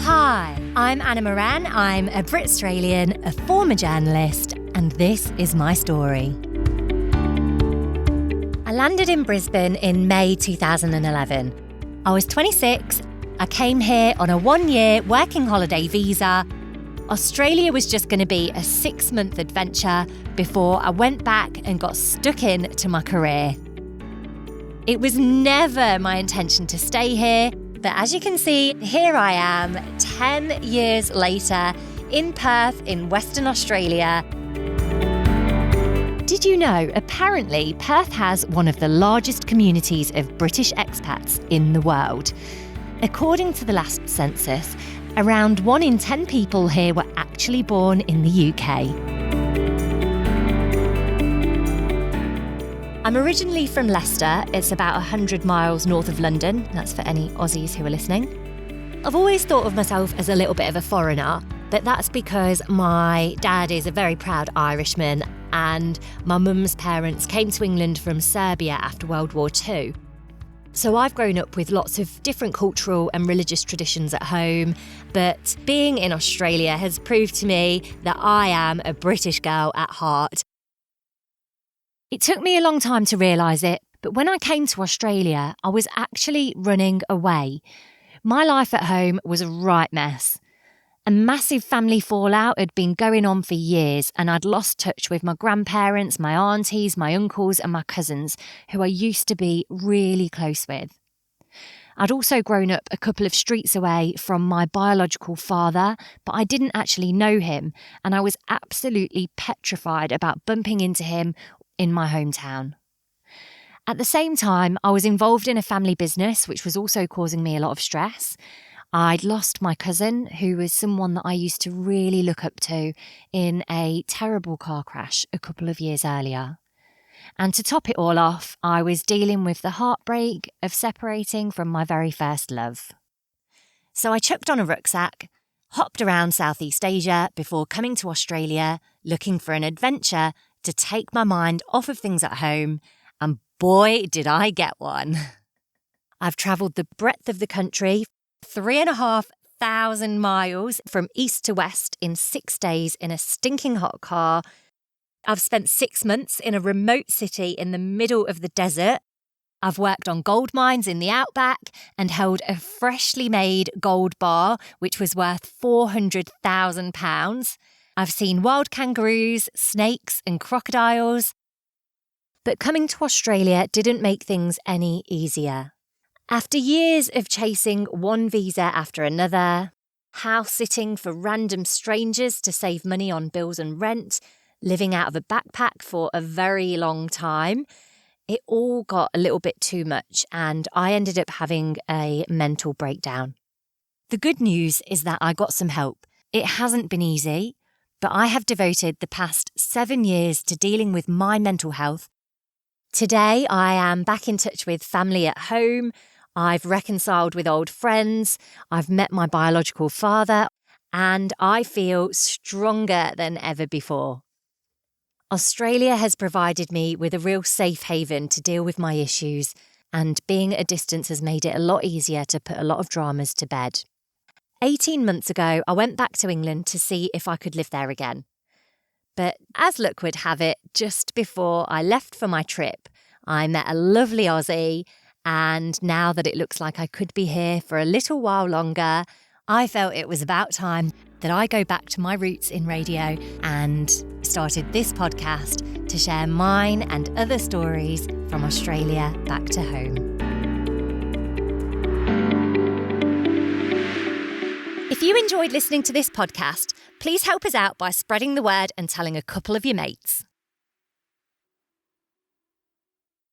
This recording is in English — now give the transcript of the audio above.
Hi, I'm Anna Moran. I'm a Britstralian, a former journalist, and this is my story. I landed in Brisbane in May 2011. I was 26. I came here on a 1-year working holiday visa. Australia was just going to be a 6-month adventure before I went back and got stuck into my career. It was never my intention to stay here, but as you can see, here I am 10 years later in Perth in Western Australia. Did you know, apparently Perth has one of the largest communities of British expats in the world. According to the last census, around 1 in 10 people here were actually born in the UK. I'm originally from Leicester. It's about 100 miles north of London. That's for any Aussies who are listening. I've always thought of myself as a little bit of a foreigner, but that's because my dad is a very proud Irishman and my mum's parents came to England from Serbia after World War II. So I've grown up with lots of different cultural and religious traditions at home, but being in Australia has proved to me that I am a British girl at heart. It took me a long time to realise it, but when I came to Australia, I was actually running away. My life at home was a right mess. A massive family fallout had been going on for years, and I'd lost touch with my grandparents, my aunties, my uncles and my cousins, who I used to be really close with. I'd also grown up a couple of streets away from my biological father, but I didn't actually know him, and I was absolutely petrified about bumping into him in my hometown. At the same time, I was involved in a family business, which was also causing me a lot of stress. I'd lost my cousin, who was someone that I used to really look up to, in a terrible car crash a couple of years earlier. And to top it all off, I was dealing with the heartbreak of separating from my very first love. So I chucked on a rucksack, hopped around Southeast Asia before coming to Australia, looking for an adventure to take my mind off of things at home, and boy, did I get one. I've travelled the breadth of the country, 3,500 miles from east to west in 6 days in a stinking hot car. I've spent 6 months in a remote city in the middle of the desert. I've worked on gold mines in the outback and held a freshly made gold bar, which was worth £400,000. I've seen wild kangaroos, snakes and crocodiles. But coming to Australia didn't make things any easier. After years of chasing one visa after another, house sitting for random strangers to save money on bills and rent, living out of a backpack for a very long time, it all got a little bit too much and I ended up having a mental breakdown. The good news is that I got some help. It hasn't been easy, but I have devoted the past 7 years to dealing with my mental health. Today, I am back in touch with family at home. I've reconciled with old friends. I've met my biological father, and I feel stronger than ever before. Australia has provided me with a real safe haven to deal with my issues, and being at a distance has made it a lot easier to put a lot of dramas to bed. 18 months ago, I went back to England to see if I could live there again. But as luck would have it, just before I left for my trip, I met a lovely Aussie, and now that it looks like I could be here for a little while longer, I felt it was about time that I go back to my roots in radio and started this podcast to share mine and other stories from Australia back to home. If you enjoyed listening to this podcast, please help us out by spreading the word and telling a couple of your mates.